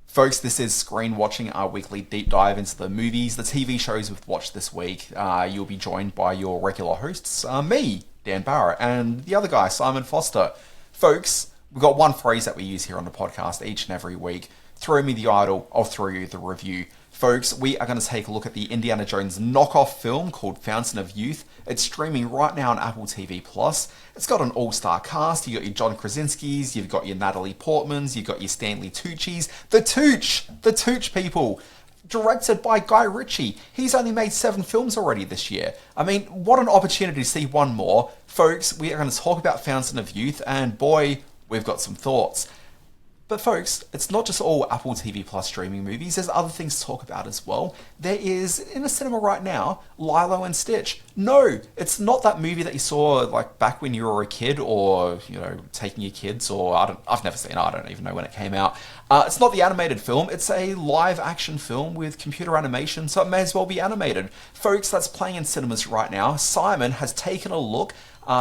Folks, this is Screen Watching, our weekly deep dive into the movies, the TV shows we've watched this week. You'll be joined by your regular hosts, me, Dan Barrett, and the other guy, Simon Foster. Folks, we've got one phrase that we use here on the podcast each and every week. Throw me the idol, I'll throw you the review. Folks, we are going to take a look at the Indiana Jones knockoff film called Fountain of Youth. It's streaming right now on AppleTV+. It's got an all-star cast. You've got your John Krasinski's, you've got your Natalie Portmans, you've got your Stanley Tucci's. The Tooch people. Directed by Guy Ritchie. He's only made 7 films already this year. I mean, what an opportunity to see one more. Folks, we are going to talk about Fountain of Youth, and boy, we've got some thoughts. But folks, it's not just all Apple TV Plus streaming movies, there's other things to talk about as well. There is, in the cinema right now, Lilo and Stitch. No, it's not that movie that you saw like back when you were a kid, or, you know, taking your kids, or I've never seen it, I don't even know when it came out. It's not the animated film, it's a live action film with computer animation, so it may as well be animated. Folks, that's playing in cinemas right now. Simon has taken a look.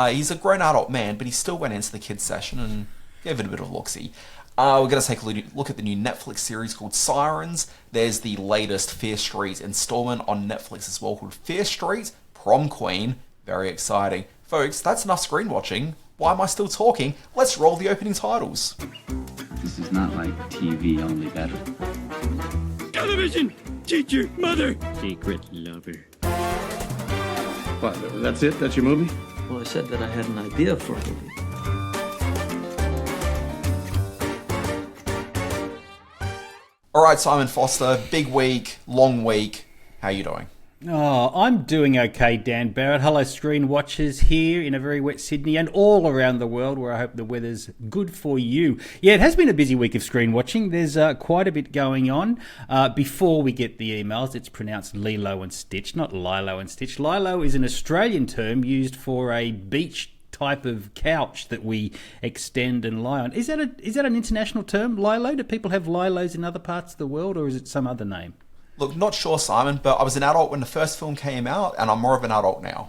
He's a grown adult man, but he still went into the kids session and gave it a bit of a look-see. We're going to take a look at the new Netflix series called Sirens. There's the latest Fear Street installment on Netflix as well called Fear Street, Prom Queen. Very exciting. Folks, that's enough screen watching. Why am I still talking? Let's roll the opening titles. This is not like TV, only better. Television! Teacher, mother! Secret lover. What, that's it? That's your movie? Well, I said that I had an idea for a movie. Alright, Simon Foster, big week, long week. How are you doing? Oh, I'm doing okay, Dan Barrett. Hello, screen watchers here in a very wet Sydney and all around the world where I hope the weather's good for you. Yeah, it has been a busy week of screen watching. There's quite a bit going on. Before we get the emails, it's pronounced Lilo and Stitch, not Lilo and Stitch. Lilo is an Australian term used for a beach type of couch that we extend and lie on. Is that an international term, Lilo? Do people have Lilos in other parts of the world, or is it some other name? Look, not sure, Simon, but I was an adult when the first film came out, and I'm more of an adult now.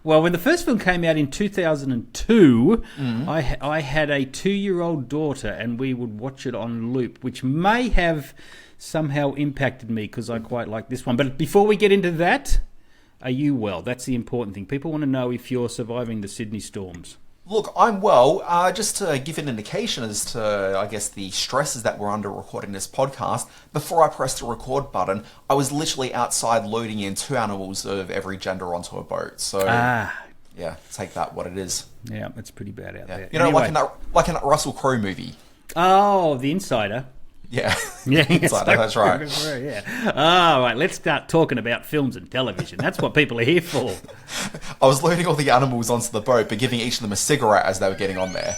Well, when the first film came out in 2002, I had a 2-year-old daughter, and we would watch it on loop, which may have somehow impacted me because I quite like this one. But before we get into that, are you well? That's the important thing. People want to know if you're surviving the Sydney storms. Look, I'm well. Just to give an indication as to, I guess, the stresses that we're under recording this podcast, before I pressed the record button, I was literally outside loading in 2 animals of every gender onto a boat. So, yeah, take that what it is. Yeah, it's pretty bad out there. You know, anyway. like in that Russell Crowe movie. Oh, The Insider. Yeah, Yeah, that's right. Yeah. All right, let's start talking about films and television. That's what people are here for. I was loading all the animals onto the boat, but giving each of them a cigarette as they were getting on there.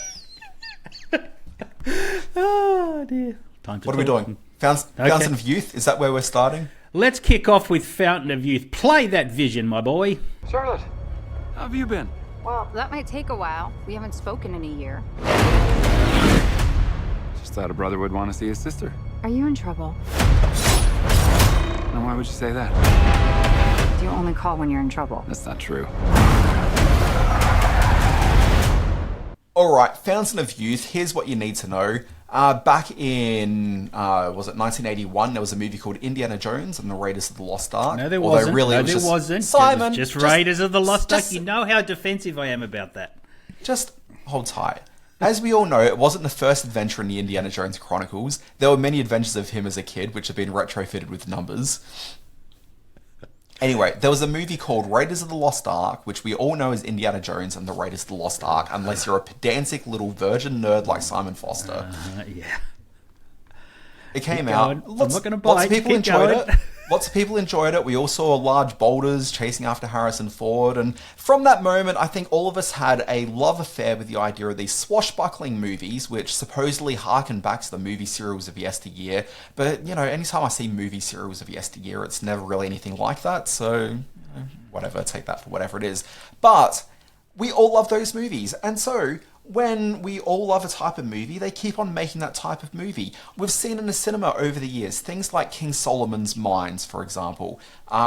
Oh, dear. Time to What are we talk. doing? Fountain of Youth? Is that where we're starting? Let's kick off with Fountain of Youth. Play that vision, my boy. Charlotte, how have you been? Well, that might take a while. We haven't spoken in a year. Just thought a brother would want to see his sister. Are you in trouble? Now, why would you say that? Do you only call when you're in trouble? That's not true. Alright, Fountain of Youth, here's what you need to know. Back in, was it 1981, there was a movie called Indiana Jones and the Raiders of the Lost Ark. No, there Although wasn't. Really, no, it was there just, wasn't. Simon! Just Raiders of the Lost Ark. just- You know how defensive I am about that. Just hold tight. As we all know, it wasn't the first adventure in the Indiana Jones Chronicles. There were many adventures of him as a kid, which have been retrofitted with numbers. Anyway, there was a movie called Raiders of the Lost Ark, which we all know as Indiana Jones and the Raiders of the Lost Ark, unless you're a pedantic little virgin nerd like Simon Foster. Yeah. It came Keep out. going. I'm not gonna Lots bite. of people Keep enjoyed going. it. Lots of people enjoyed it. We all saw large boulders chasing after Harrison Ford. And from that moment, I think all of us had a love affair with the idea of these swashbuckling movies, which supposedly harken back to the movie serials of yesteryear. But, you know, anytime I see movie serials of yesteryear, it's never really anything like that. So, whatever, take that for whatever it is. But we all love those movies. And so, when we all love a type of movie, they keep on making that type of movie. We've seen in the cinema over the years, things like King Solomon's Mines, for example.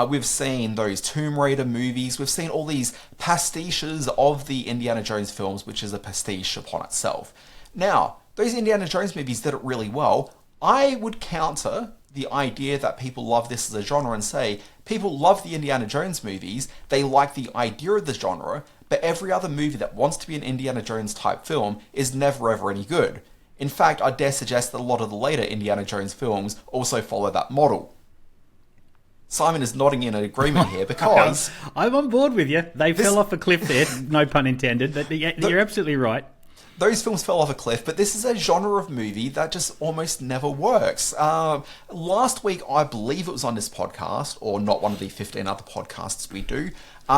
We've seen those Tomb Raider movies. We've seen all these pastiches of the Indiana Jones films, which is a pastiche upon itself. Now, those Indiana Jones movies did it really well. I would counter the idea that people love this as a genre and say, people love the Indiana Jones movies, they like the idea of the genre, but every other movie that wants to be an Indiana Jones type film is never ever any good. In fact, I dare suggest that a lot of the later Indiana Jones films also follow that model. Simon is nodding in agreement here because... I'm on board with you. They fell off a cliff there, no pun intended, but you're absolutely right. Those films fell off a cliff, but this is a genre of movie that just almost never works. Last week, I believe it was on this podcast, or not one of the 15 other podcasts we do,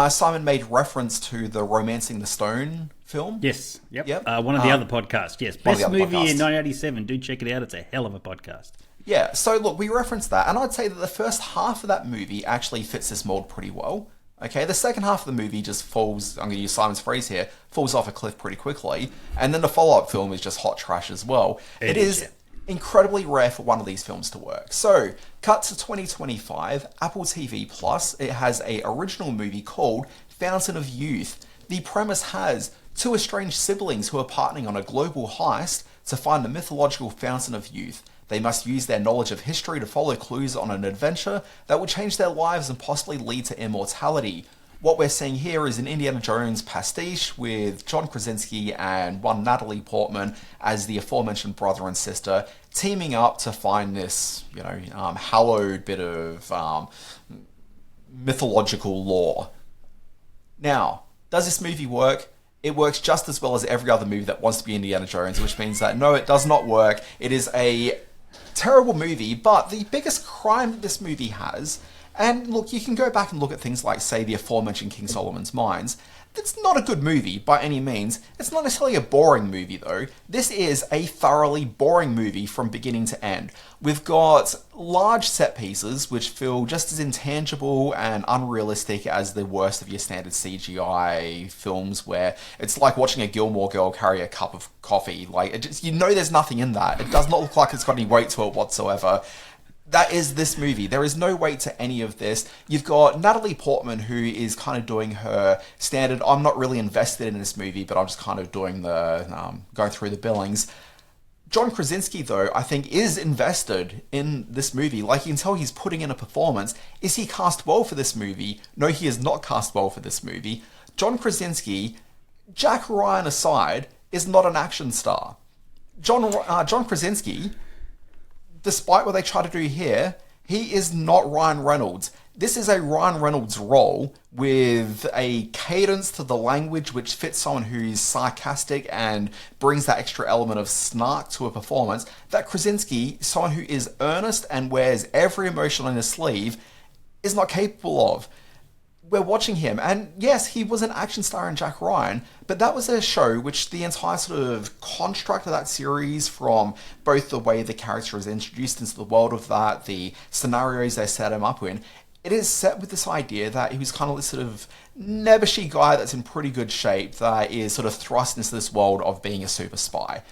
Simon made reference to the Romancing the Stone film. Yes, yep. One of the other podcasts, yes. Best movie in 1987. Do check it out. It's a hell of a podcast. Yeah, so look, we referenced that, and I'd say that the first half of that movie actually fits this mold pretty well. Okay, the second half of the movie just falls, I'm going to use Simon's phrase here, falls off a cliff pretty quickly, and then the follow-up film is just hot trash as well. It is incredibly rare for one of these films to work. So, cut to 2025, Apple TV Plus, it has a original movie called Fountain of Youth. The premise has two estranged siblings who are partnering on a global heist to find the mythological Fountain of Youth. They must use their knowledge of history to follow clues on an adventure that will change their lives and possibly lead to immortality. What we're seeing here is an Indiana Jones pastiche with John Krasinski and one Natalie Portman as the aforementioned brother and sister teaming up to find this, hallowed bit of mythological lore. Now, does this movie work? It works just as well as every other movie that wants to be Indiana Jones, which means that no, it does not work. It is a terrible movie, but the biggest crime that this movie has, and look, you can go back and look at things like, say, the aforementioned King Solomon's Mines. It's not a good movie by any means. It's not necessarily a boring movie though. This is a thoroughly boring movie from beginning to end. We've got large set pieces which feel just as intangible and unrealistic as the worst of your standard CGI films where it's like watching a Gilmore Girl carry a cup of coffee. Like, there's nothing in that. It does not look like it's got any weight to it whatsoever. That is this movie. There is no weight to any of this. You've got Natalie Portman, who is kind of doing her standard, I'm not really invested in this movie, but I'm just kind of doing the, going through the billings. John Krasinski, though, I think is invested in this movie. Like, you can tell he's putting in a performance. Is he cast well for this movie? No, he is not cast well for this movie. John Krasinski, Jack Ryan aside, is not an action star. John Krasinski, despite what they try to do here, he is not Ryan Reynolds. This is a Ryan Reynolds role with a cadence to the language which fits someone who's sarcastic and brings that extra element of snark to a performance that Krasinski, someone who is earnest and wears every emotion on his sleeve, is not capable of. We're watching him, and yes, he was an action star in Jack Ryan, but that was a show which the entire sort of construct of that series, from both the way the character is introduced into the world of that, the scenarios they set him up in, it is set with this idea that he was kind of this sort of nebbishy guy that's in pretty good shape that is sort of thrust into this world of being a super spy.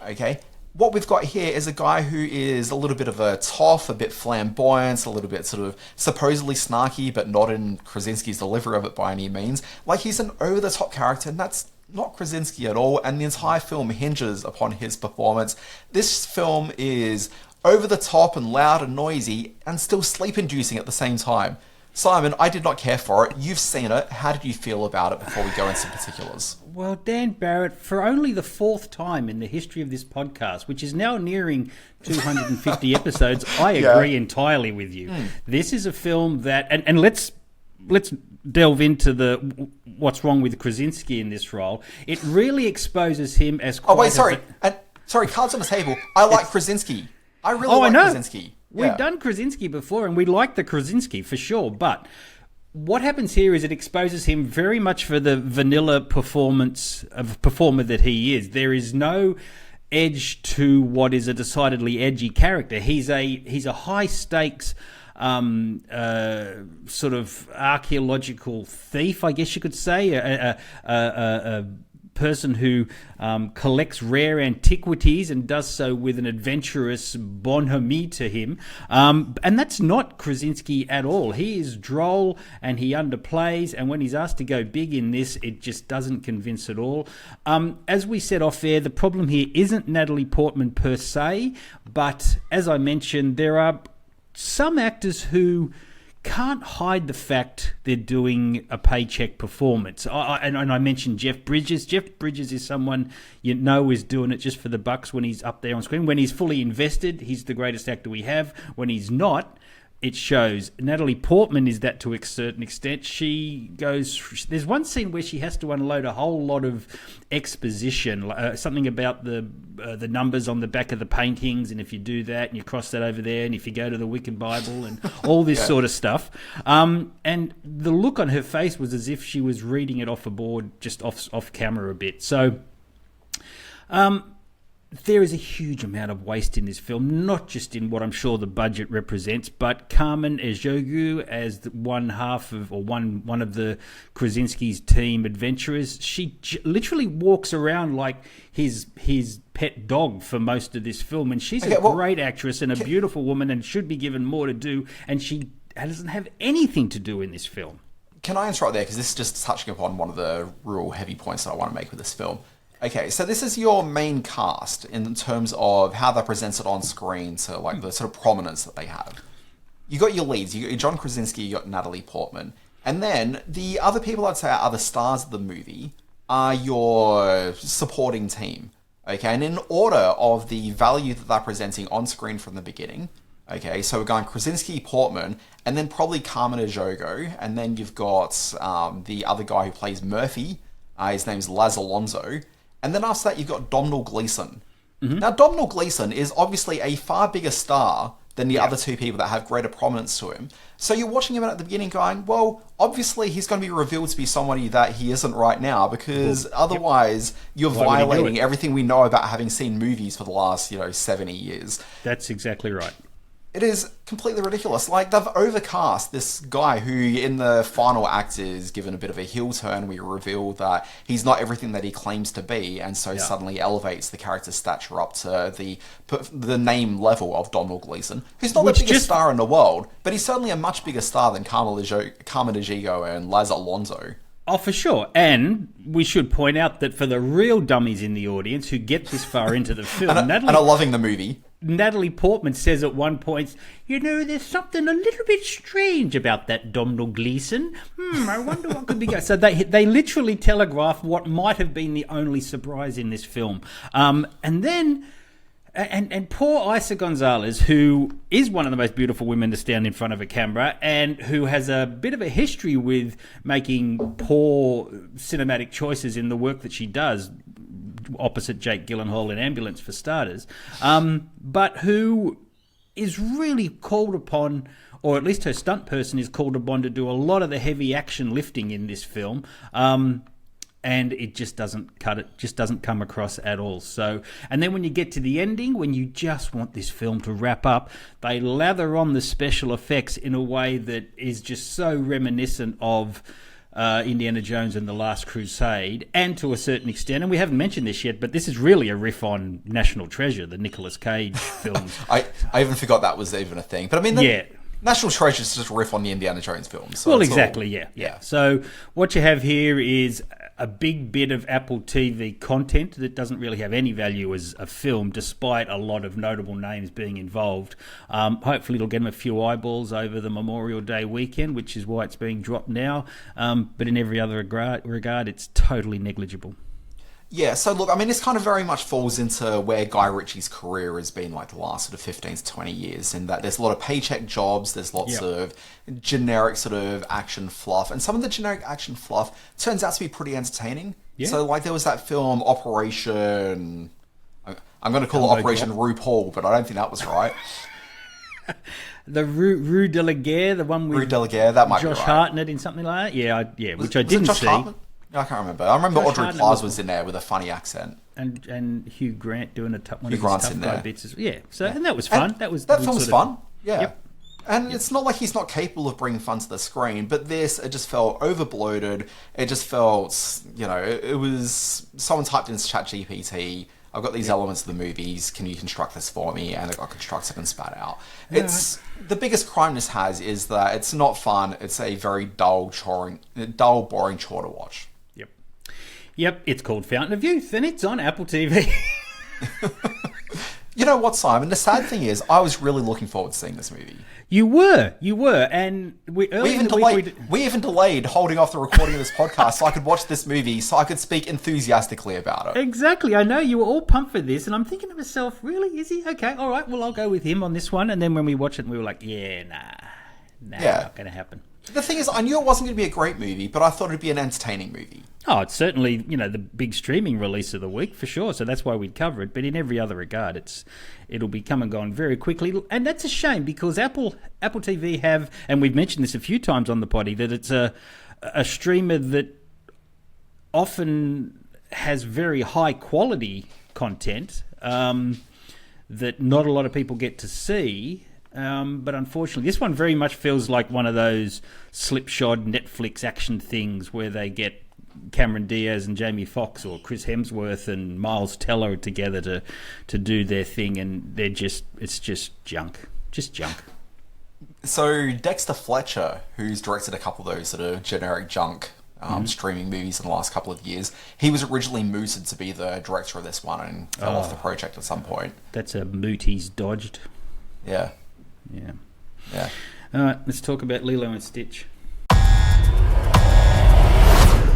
Okay? What we've got here is a guy who is a little bit of a toff, a bit flamboyant, a little bit sort of supposedly snarky, but not in Krasinski's delivery of it by any means. Like, he's an over-the-top character, and that's not Krasinski at all, and the entire film hinges upon his performance. This film is over the top and loud and noisy, and still sleep-inducing at the same time. Simon, I did not care for it. You've seen it. How did you feel about it before we go into particulars? Well, Dan Barrett, for only the fourth time in the history of this podcast, which is now nearing 250 episodes, I agree entirely with you. This is a film that, and let's delve into the what's wrong with Krasinski in this role. It really exposes him as quite cards on the table. I like Krasinski. I really like Krasinski. We've done Krasinski before, and we like the Krasinski for sure, but what happens here is it exposes him very much for the vanilla performer that he is. There is no edge to what is a decidedly edgy character. He's a high stakes sort of archaeological thief, I guess you could say, a person who collects rare antiquities and does so with an adventurous bonhomie to him. And that's not Krasinski at all. He is droll and he underplays, and when he's asked to go big in this, it just doesn't convince at all. As we said off air, the problem here isn't Natalie Portman per se, but as I mentioned, there are some actors who can't hide the fact they're doing a paycheck performance. And I mentioned Jeff Bridges. Jeff Bridges is someone you know is doing it just for the bucks when he's up there on screen. When he's fully invested, he's the greatest actor we have. When he's not, it shows. Natalie Portman is that to a certain extent. She goes... There's one scene where she has to unload a whole lot of exposition, something about the numbers on the back of the paintings, and if you do that, and you cross that over there, and if you go to the Wiccan Bible, and all this sort of stuff. And the look on her face was as if she was reading it off a board, just off camera a bit. So... there is a huge amount of waste in this film, not just in what I'm sure the budget represents, but Carmen Ejogo as one of the Krasinski's team adventurers. She literally walks around like his pet dog for most of this film, and she's a great actress and a beautiful woman and should be given more to do, and she doesn't have anything to do in this film. Can I interrupt there, because this is just touching upon one of the real heavy points that I want to make with this film. Okay, so this is your main cast in terms of how they're presented on screen, so like the sort of prominence that they have. You got your leads, you got your John Krasinski, you got Natalie Portman, and then the other people I'd say are the stars of the movie are your supporting team. Okay, and in order of the value that they're presenting on screen from the beginning, okay, so we're going Krasinski, Portman, and then probably Carmen Ejogo, and then you've got the other guy who plays Murphy, his name's Laz Alonso. And then after that, you've got Domhnall Gleeson. Mm-hmm. Now, Domhnall Gleeson is obviously a far bigger star than the other two people that have greater prominence to him. So you're watching him at the beginning going, well, obviously he's going to be revealed to be somebody that he isn't right now, because otherwise you're violating everything we know about having seen movies for the last, 70 years. That's exactly right. It is completely ridiculous. Like, they've overcast this guy who, in the final act, is given a bit of a heel turn. We reveal that he's not everything that he claims to be, and so suddenly elevates the character's stature up to the name level of Domhnall Gleeson, who's not the biggest star in the world, but he's certainly a much bigger star than Carmen Ejogo and Laz Alonso. Oh, for sure. And we should point out that for the real dummies in the audience who get this far into the film... and are loving the movie... Natalie Portman says at one point, there's something a little bit strange about that Domhnall Gleeson. I wonder what could be going. So they literally telegraph what might have been the only surprise in this film. And then... And poor Isa Gonzalez, who is one of the most beautiful women to stand in front of a camera and who has a bit of a history with making poor cinematic choices in the work that she does, opposite Jake Gyllenhaal in Ambulance for starters, but who is really called upon, or at least her stunt person is called upon to do a lot of the heavy action lifting in this film. And it just doesn't cut it, just doesn't come across at all. So, and then when you get to the ending, when you just want this film to wrap up, they lather on the special effects in a way that is just so reminiscent of Indiana Jones and the Last Crusade, and to a certain extent, and we haven't mentioned this yet, but this is really a riff on National Treasure, the Nicolas Cage films. I even forgot that was even a thing. But I mean, National Treasure is just a riff on the Indiana Jones films. So well, exactly, yeah. So what you have here is a big bit of Apple TV content that doesn't really have any value as a film, despite a lot of notable names being involved. Hopefully it'll get them a few eyeballs over the Memorial Day weekend, which is why it's being dropped now. But in every other regard, it's totally negligible. Yeah, so look, I mean, this kind of very much falls into where Guy Ritchie's career has been like the last sort of 15 to 20 years, in that there's a lot of paycheck jobs, there's lots of generic sort of action fluff, and some of the generic action fluff turns out to be pretty entertaining. Yeah. So like there was that film Operation... I'm going to call it Operation RuPaul, but I don't think that was right. The Rue de la Guerre, the one with Rue de la Guerre, that might Josh be right. Hartnett in something like that? Yeah, which I didn't see. Hartman? I can't remember. I remember Audrey Plaza was in there with a funny accent. And Hugh Grant doing one of his tough guy bits. Yeah, so and that was fun. That film was fun. Yeah. Yep. And it's not like he's not capable of bringing fun to the screen, but this, it just felt over-bloated. It just felt, it was someone typed into ChatGPT, I've got these elements of the movies, can you construct this for me? And it got constructed and spat out. It's the biggest crime this has is that it's not fun. It's a very dull, boring chore to watch. Yep, it's called Fountain of Youth, and it's on Apple TV. You know what, Simon? The sad thing is, I was really looking forward to seeing this movie. You were, and we even delayed holding off the recording of this podcast so I could watch this movie, so I could speak enthusiastically about it. Exactly. I know you were all pumped for this, and I'm thinking to myself, really? Is he? Okay, all right, well, I'll go with him on this one. And then when we watched it, we were like, not going to happen. The thing is, I knew it wasn't going to be a great movie, but I thought it'd be an entertaining movie. Oh, it's certainly, the big streaming release of the week, for sure, so that's why we'd cover it. But in every other regard, it'll be come and gone very quickly. And that's a shame, because Apple TV have, and we've mentioned this a few times on the potty, that it's a streamer that often has very high quality content that not a lot of people get to see. But unfortunately, this one very much feels like one of those slipshod Netflix action things where they get Cameron Diaz and Jamie Foxx or Chris Hemsworth and Miles Teller together to do their thing, and it's just junk. Just junk. So Dexter Fletcher, who's directed a couple of those sort of generic junk streaming movies in the last couple of years, he was originally mooted to be the director of this one and fell off the project at some point. That's a moot he's dodged. Yeah. All right, let's talk about Lilo and Stitch.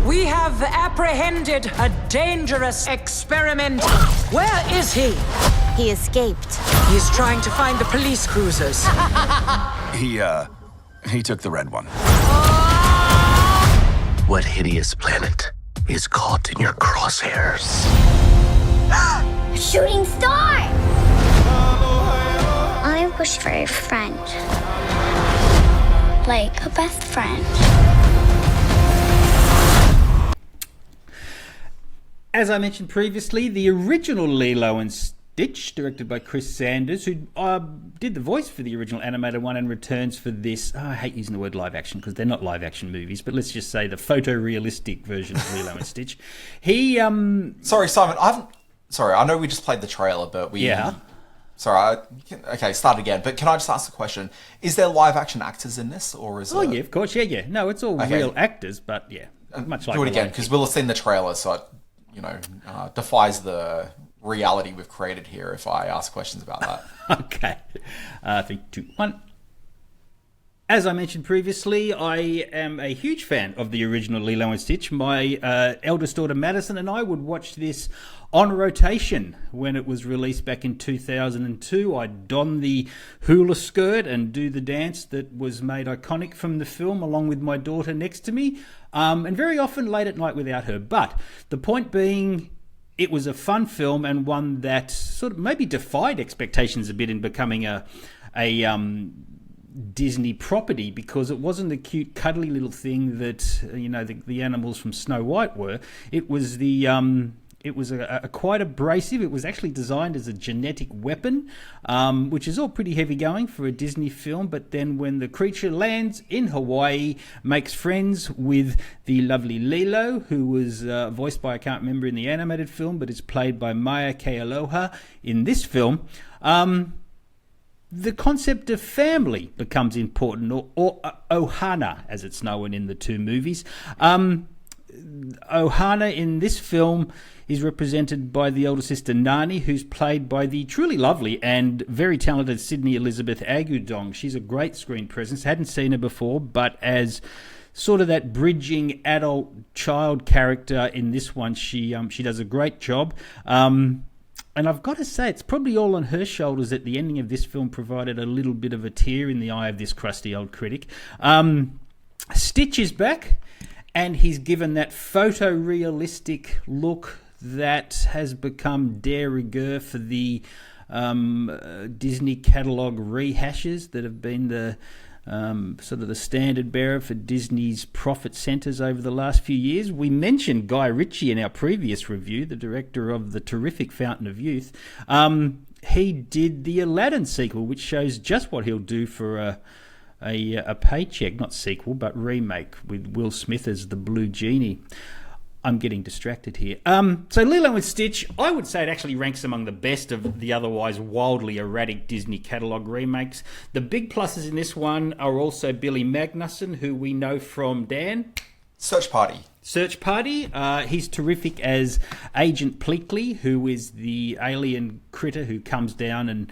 We have apprehended a dangerous experiment. Where is he? He escaped. He's trying to find the police cruisers. He took the red one. What hideous planet is caught in your crosshairs? A shooting star! I wish for a friend. Like a best friend. As I mentioned previously, the original Lilo and Stitch, directed by Chris Sanders, who did the voice for the original animated one and returns for this. I hate using the word live action because they're not live action movies, but let's just say the photorealistic version of Lilo and Stitch. He Sorry, Simon. I know we just played the trailer, but we. Yeah. Sorry. Okay, start again. But can I just ask the question? Is there live action actors in this, or is? Oh yeah, of course. Yeah. No, it's all real actors, but yeah, much like. Do it again because we'll have seen the trailer, so it, defies the reality we've created here if I ask questions about that. Okay. 3, 2, 1. As I mentioned previously, I am a huge fan of the original Lilo and Stitch. My eldest daughter Madison and I would watch this on rotation when it was released back in 2002. I'd don the hula skirt and do the dance that was made iconic from the film along with my daughter next to me, and very often late at night without her. But the point being, it was a fun film and one that sort of maybe defied expectations a bit in becoming a Disney property, because it wasn't the cute cuddly little thing that the animals from Snow White were. It was a quite abrasive. It was actually designed as a genetic weapon, which is all pretty heavy going for a Disney film. But then when the creature lands in Hawaii, makes friends with the lovely Lilo, who was voiced by, I can't remember in the animated film, but is played by Maya Kealoha in this film, the concept of family becomes important, or ohana, as it's known in the two movies. Ohana in this film is represented by the older sister Nani, who's played by the truly lovely and very talented Sydney Elizabeth Agudong. She's a great screen presence. Hadn't seen her before, but as sort of that bridging adult-child character in this one, she does a great job. And I've got to say, it's probably all on her shoulders that the ending of this film provided a little bit of a tear in the eye of this crusty old critic. Stitch is back, and he's given that photorealistic look that has become de rigueur for the Disney catalogue rehashes that have been the sort of the standard bearer for Disney's profit centres over the last few years. We mentioned Guy Ritchie in our previous review, the director of the terrific Fountain of Youth. he did the Aladdin sequel, which shows just what he'll do for a paycheck. Not sequel, but remake with Will Smith as the Blue Genie. I'm getting distracted here. So Lilo and Stitch, I would say it actually ranks among the best of the otherwise wildly erratic Disney catalogue remakes. The big pluses in this one are also Billy Magnussen, who we know from Dan. Search Party. Search Party. He's terrific as Agent Pleakley, who is the alien critter who comes down and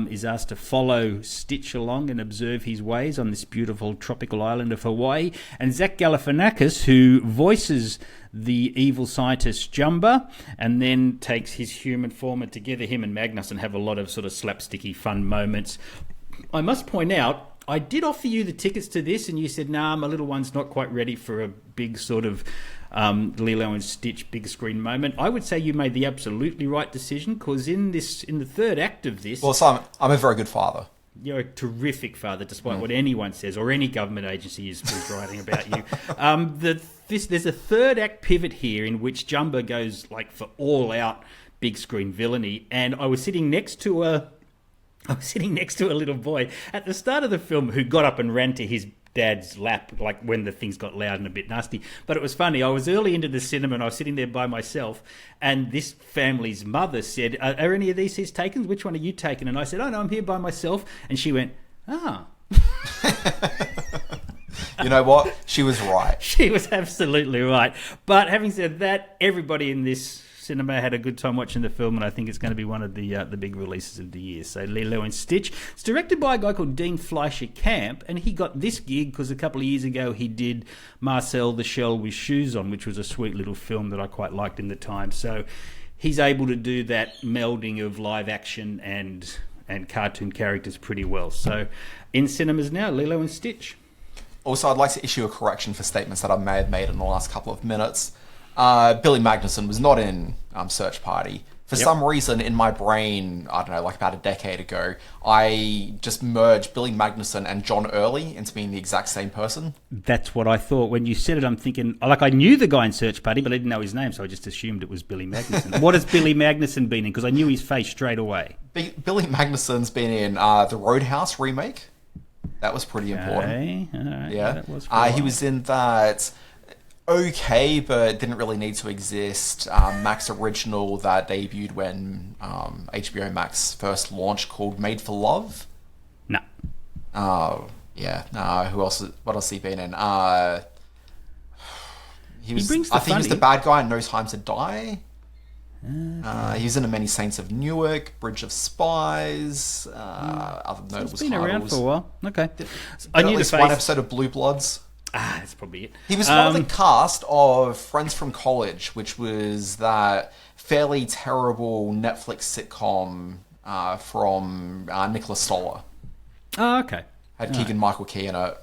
is asked to follow Stitch along and observe his ways on this beautiful tropical island of Hawaii. And Zach Galifianakis, who voices the evil scientist Jumba, and then takes his human form, and together him and Magnussen have a lot of sort of slapsticky fun moments. I must point out, I did offer you the tickets to this, and you said, nah, my little one's not quite ready for a big sort of Lilo and Stitch big screen moment. I would say you made the absolutely right decision, because in the third act of this... Well, Simon, I'm a very good father. You're a terrific father, despite what anyone says, or any government agency is writing about you. There's a third act pivot here in which Jumba goes like for all-out big screen villainy, and I was sitting next to a little boy at the start of the film who got up and ran to his dad's lap, like when the things got loud and a bit nasty. But it was funny. I was early into the cinema and I was sitting there by myself, and this family's mother said, are any of these seats taken? Which one are you taking? And I said, oh no, I'm here by myself. And she went, ah. You know what? She was right. She was absolutely right. But having said that, everybody in this cinema had a good time watching the film, and I think it's going to be one of the big releases of the year. So Lilo and Stitch. It's directed by a guy called Dean Fleischer Camp, and he got this gig because a couple of years ago he did Marcel the Shell with Shoes On, which was a sweet little film that I quite liked in the time. So he's able to do that melding of live action and cartoon characters pretty well. So in cinemas now, Lilo and Stitch. Also, I'd like to issue a correction for statements that I may have made in the last couple of minutes. Billy Magnussen was not in Search Party. For some reason in my brain, I don't know, like about a decade ago, I just merged Billy Magnussen and John Early into being the exact same person. That's what I thought. When you said it, I'm thinking, like, I knew the guy in Search Party, but I didn't know his name, so I just assumed it was Billy Magnussen. What has Billy Magnussen been in? Because I knew his face straight away. Billy Magnussen's been in the Roadhouse remake. That was pretty important. All right, yeah. That was he was in that okay, but didn't really need to exist. Max original that debuted when HBO Max first launched, called Made for Love. No. Oh, yeah. No, who else? What else has he been in? He was the bad guy in No Time to Die. He was in The Many Saints of Newark, Bridge of Spies, other notable titles. He's been around for a while. Okay. I knew at least one episode of Blue Bloods. That's probably it. He was one of the cast of Friends from College, which was that fairly terrible Netflix sitcom from Nicholas Stoller. Oh, okay. Had Keegan-Michael Key in it.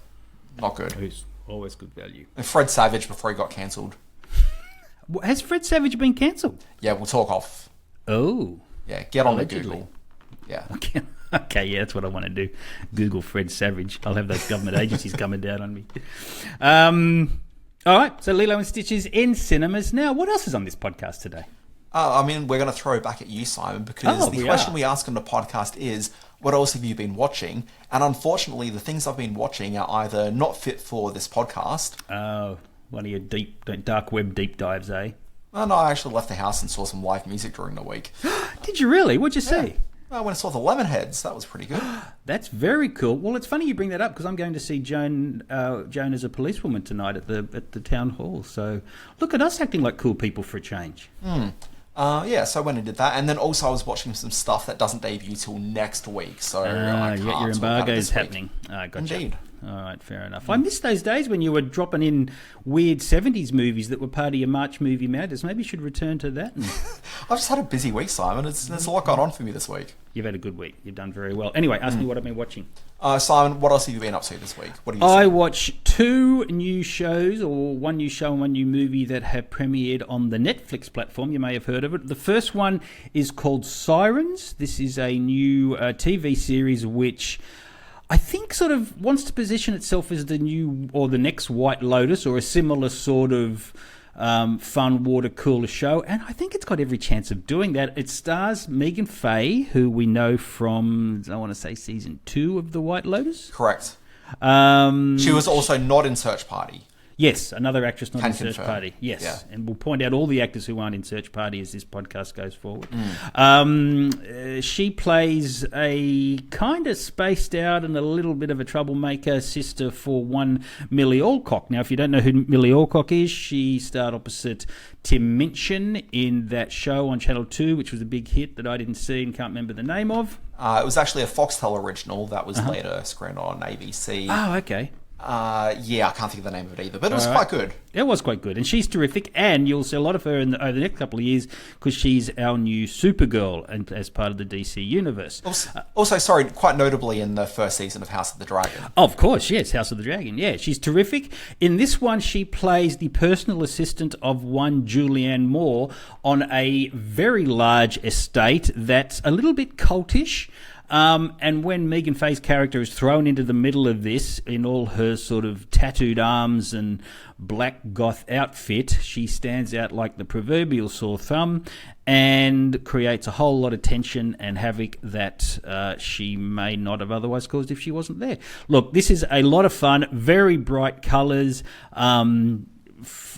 Not good. Who's always good value. And Fred Savage before he got cancelled. Has Fred Savage been cancelled? Yeah, we'll talk off. Oh. Yeah, get on to Google. Yeah. Okay, yeah, that's what I want to do. Google Fred Savage. I'll have those government agencies coming down on me. All right, so Lilo and Stitch is in cinemas now. What else is on this podcast today? I mean, we're going to throw it back at you, Simon, because the question we ask on the podcast is, what else have you been watching? And unfortunately, the things I've been watching are either not fit for this podcast. Oh, one of your dark web deep dives, eh? Oh, no, I actually left the house and saw some live music during the week. Did you really? What'd you see? I went and saw the Lemonheads. That was pretty good. That's very cool. Well, it's funny you bring that up because I'm going to see Joan as a policewoman tonight at the town hall. So look at us acting like cool people for a change. Yeah, so I went and did that. And then also I was watching some stuff that doesn't debut till next week. So I can't your embargo is happening. Gotcha. Indeed. All right, fair enough. I miss those days when you were dropping in weird 70s movies that were part of your March movie madness. Maybe you should return to that. I've just had a busy week, Simon. There's a lot going on for me this week. You've had a good week. You've done very well. Anyway, ask me what I've been watching. Simon, what else have you been up to this week? What have you I seen? watched 2 new shows, or one new show and one new movie that have premiered on the Netflix platform. You may have heard of it. The first one is called Sirens. This is a new TV series which I think sort of wants to position itself as the new or the next White Lotus, or a similar sort of fun, water cooler show, and I think it's got every chance of doing that. It stars Meghan Fahey, who we know from, I want to say, season 2 of The White Lotus. Correct. She was also not in Search Party. Yes, another actress not Can in Search confirm. Party. Yes, Yeah. and we'll point out all the actors who aren't in Search Party as this podcast goes forward. She plays a kind of spaced out and a little bit of a troublemaker sister for one Milly Alcock. Now, if you don't know who Milly Alcock is, she starred opposite Tim Minchin in that show on Channel 2, which was a big hit that I didn't see and can't remember the name of. It was actually a Foxtel original that was later screened on ABC. Oh, okay. Yeah, I can't think of the name of it either, but it was quite good. It was quite good, and she's terrific, and you'll see a lot of her over the next couple of years because she's our new Supergirl and as part of the DC universe. Also, sorry, quite notably in the first season of House of the Dragon. Of course, yes, House of the Dragon. Yeah, she's terrific. In this one, she plays the personal assistant of one Julianne Moore on a very large estate that's a little bit cultish. And when Meghan Fahey's character is thrown into the middle of this in all her sort of tattooed arms and black goth outfit, she stands out like the proverbial sore thumb and creates a whole lot of tension and havoc that she may not have otherwise caused if she wasn't there. Look, this is a lot of fun, very bright colours.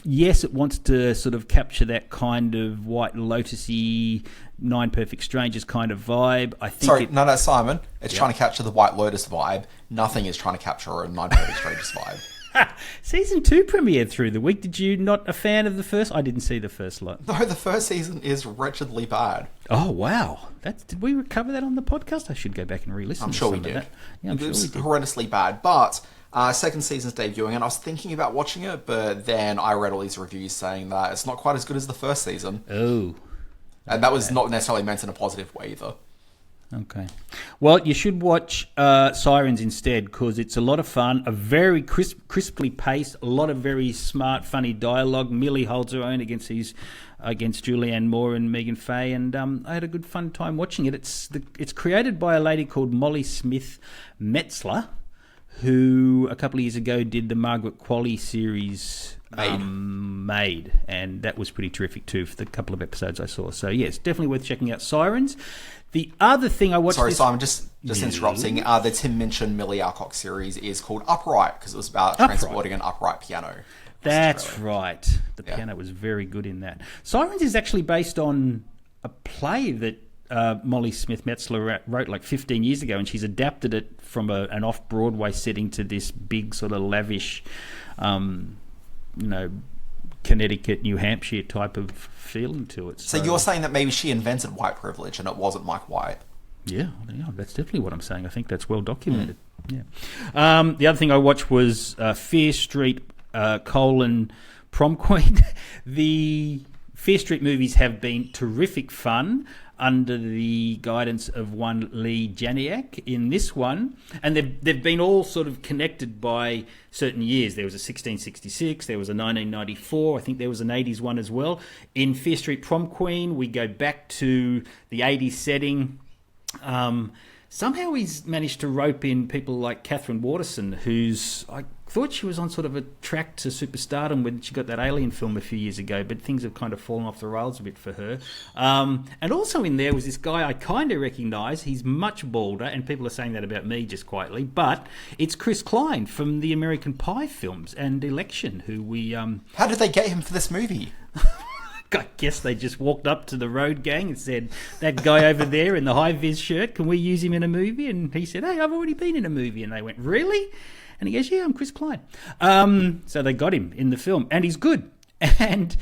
Yes, it wants to sort of capture that kind of White Lotus-y, Nine Perfect Strangers kind of vibe. I think no, Simon. It's trying to capture the White Lotus vibe. Nothing is trying to capture a Nine Perfect Strangers vibe. Season 2 premiered through the week. Did you not a fan of the first? I didn't see the first lot. No, the first season is wretchedly bad. Oh, wow. Did we cover that on the podcast? I should go back and re-listen I'm to sure some we of did. that. Yeah, I'm it sure was we did. horrendously bad, but second season's debuting, and I was thinking about watching it, but then I read all these reviews saying that it's not quite as good as the first season. Oh. And that was not necessarily meant in a positive way either. Okay. Well, you should watch Sirens instead because it's a lot of fun, a very crisply paced, a lot of very smart, funny dialogue. Milly holds her own against Julianne Moore and Meghan Fahey, and I had a good fun time watching it. It's created by a lady called Molly Smith Metzler, who a couple of years ago did the Margaret Qualley series Made, and that was pretty terrific too for the couple of episodes I saw. So yes, definitely worth checking out Sirens. The other thing I watched... Sorry, Simon, just interrupting. The Tim Minchin Milly Alcock series is called Upright because it was about transporting an upright piano. That's right. The piano was very good in that. Sirens is actually based on a play that Molly Smith Metzler wrote like 15 years ago, and she's adapted it from an off-Broadway setting to this big sort of lavish, Connecticut, New Hampshire type of feeling to it. So you're saying that maybe she invented white privilege and it wasn't Mike White? Yeah, that's definitely what I'm saying. I think that's well documented. Yeah. The other thing I watched was Fear Street, Prom Queen. The Fear Street movies have been terrific fun under the guidance of one Lee Janiak in this one, and they've been all sort of connected by certain years. There was a 1666, there was a 1994, I think there was an 80s one as well. In Fear Street Prom Queen, we go back to the 80s setting. Somehow he's managed to rope in people like Catherine Waterston, who's... I thought she was on sort of a track to superstardom when she got that Alien film a few years ago, but things have kind of fallen off the rails a bit for her. And also in there was this guy I kind of recognise. He's much balder, and people are saying that about me just quietly, but it's Chris Klein from the American Pie films and Election, who we... How did they get him for this movie? I guess they just walked up to the road gang and said, that guy over there in the high-vis shirt, can we use him in a movie? And he said, hey, I've already been in a movie. And they went, really? And he goes, yeah, I'm Chris Klein. So they got him in the film, and he's good. And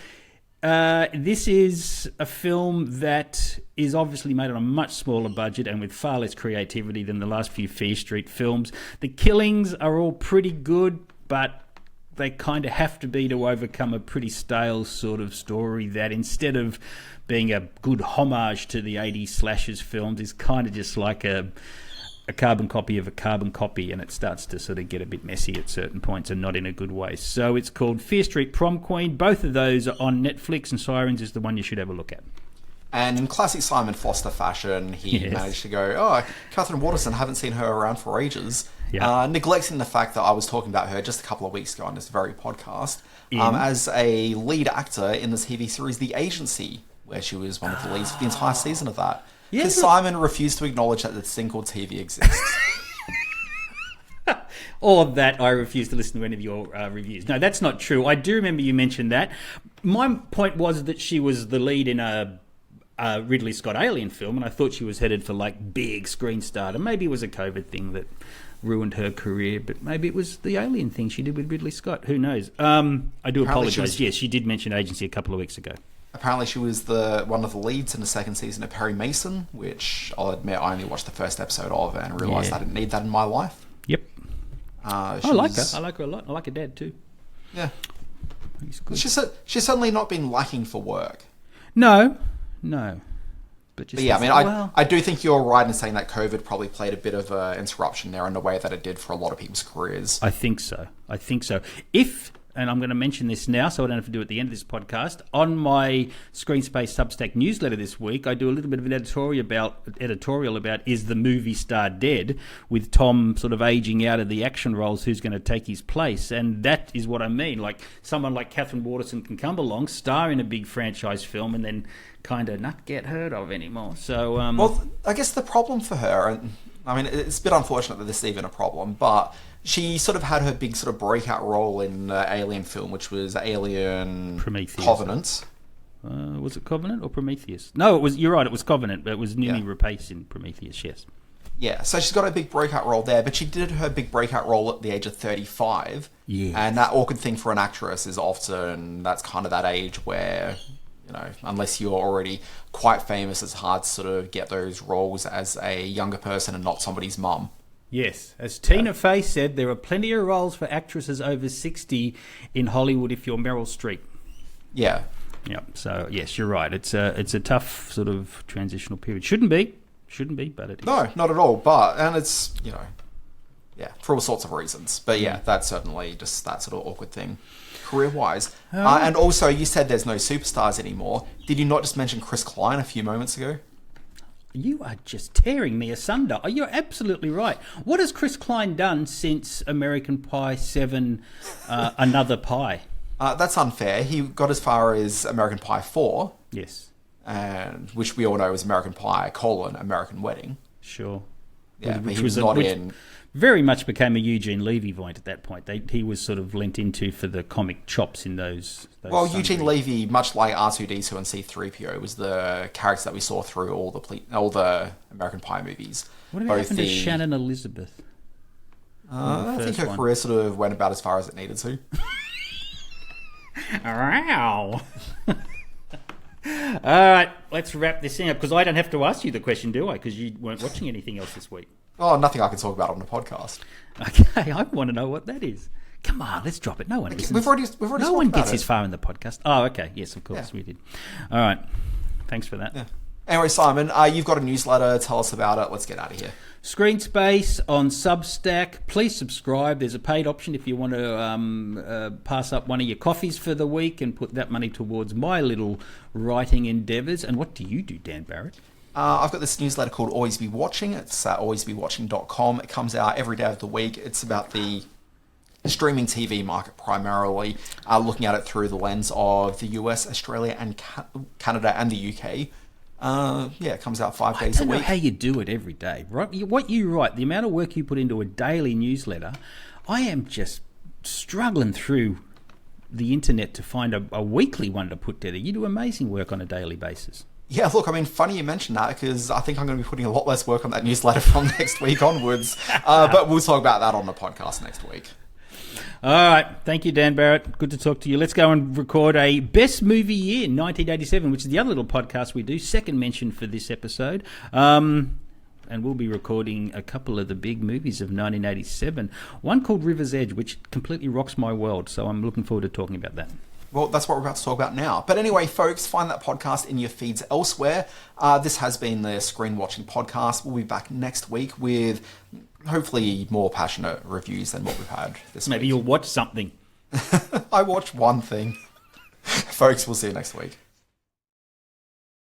this is a film that is obviously made on a much smaller budget and with far less creativity than the last few Fear Street films. The killings are all pretty good, but they kind of have to be to overcome a pretty stale sort of story that, instead of being a good homage to the 80s slashers films, is kind of just like a carbon copy of a carbon copy, and it starts to sort of get a bit messy at certain points and not in a good way. So it's called Fear Street Prom Queen. Both of those are on Netflix, and Sirens is the one you should have a look at. And in classic Simon Foster fashion, he managed to go, Catherine Waterston, haven't seen her around for ages. Yeah. Neglecting the fact that I was talking about her just a couple of weeks ago on this very podcast as a lead actor in the TV series The Agency, where she was one of the leads for the entire season of that. Because Simon refused to acknowledge that this thing called TV exists. Or that I refuse to listen to any of your reviews. No, that's not true. I do remember you mentioned that. My point was that she was the lead in a Ridley Scott Alien film, and I thought she was headed for like big screen stardom. Maybe it was a COVID thing that ruined her career, but maybe it was the Alien thing she did with Ridley Scott. Who knows? I do apologise. Yes, she did mention Agency a couple of weeks ago. Apparently she was one of the leads in the second season of Perry Mason, which I'll admit I only watched the first episode of and realised I didn't need that in my life. Yep. I like her. I like her a lot. I like her dad too. Yeah. She's certainly not been lacking for work. No. But yeah, I mean, I do think you're right in saying that COVID probably played a bit of an interruption there in the way that it did for a lot of people's careers. I think so. And I'm going to mention this now so I don't have to do it at the end of this podcast, on my Screenspace Substack newsletter this week, I do a little bit of an editorial about Is the Movie Star Dead? With Tom sort of aging out of the action roles, who's going to take his place. And that is what I mean. Like someone like Catherine Waterston can come along, star in a big franchise film, and then kind of not get heard of anymore. So, well, I guess the problem for her, and I mean, it's a bit unfortunate that this is even a problem, but she sort of had her big sort of breakout role in the Alien film, which was Alien Prometheus. Covenant. Was it Covenant or Prometheus? No, it was. You're right. It was Covenant, but it was Numi Rapace in Prometheus. Yes. Yeah, so she's got a big breakout role there, but she did her big breakout role at the age of 35. Yeah. And that awkward thing for an actress is often that's kind of that age where, you know, unless you're already quite famous, it's hard to sort of get those roles as a younger person and not somebody's mum. Yes, as Tina Fey said, there are plenty of roles for actresses over 60 in Hollywood if you're Meryl Streep. Yeah. Yep. So yes, you're right. It's a tough sort of transitional period. Shouldn't be, but it is. No, not at all. And it's, you know, yeah, for all sorts of reasons. But yeah, that's certainly just that sort of awkward thing, career-wise. And also, you said there's no superstars anymore. Did you not just mention Chris Klein a few moments ago? You are just tearing me asunder. Oh, you're absolutely right. What has Chris Klein done since American Pie 7, Another Pie? That's unfair. He got as far as American Pie 4. Yes. And which we all know is American Pie, American Wedding. Sure. Yeah, but he was not in... Very much became a Eugene Levy joint at that point. He was sort of lent into for the comic chops in those well, Eugene Levy, much like R2-D2 and C-3PO, was the character that we saw through all the American Pie movies. What happened to Shannon Elizabeth? I think her career sort of went about as far as it needed to. Wow. All right, let's wrap this thing up, because I don't have to ask you the question, do I? Because you weren't watching anything else this week. Oh, nothing I can talk about on the podcast. Okay, I want to know what that is. Come on, let's drop it. No one listens. We've already no one gets this far in the podcast. Oh, okay. Yes, of course, we did. All right. Thanks for that. Yeah. Anyway, Simon, you've got a newsletter. Tell us about it. Let's get out of here. Screenspace on Substack. Please subscribe. There's a paid option if you want to pass up one of your coffees for the week and put that money towards my little writing endeavours. And what do you do, Dan Barrett? I've got this newsletter called Always Be Watching. It's at alwaysbewatching.com. It comes out every day of the week. It's about the streaming TV market primarily, looking at it through the lens of the US, Australia, and Canada and the UK. It comes out 5 days a week. I don't know how you do it every day. Right? What you write, the amount of work you put into a daily newsletter, I am just struggling through the internet to find a weekly one to put together. You do amazing work on a daily basis. Yeah, look, I mean, funny you mention that, because I think I'm going to be putting a lot less work on that newsletter from next week onwards. But we'll talk about that on the podcast next week. All right. Thank you, Dan Barrett. Good to talk to you. Let's go and record a Best Movie Year 1987, which is the other little podcast we do. Second mention for this episode. And we'll be recording a couple of the big movies of 1987. One called River's Edge, which completely rocks my world. So I'm looking forward to talking about that. Well, that's what we're about to talk about now. But anyway, folks, find that podcast in your feeds elsewhere. This has been the Screen Watching Podcast. We'll be back next week with hopefully more passionate reviews than what we've had this week. Maybe you'll watch something. I watched one thing. Folks, we'll see you next week.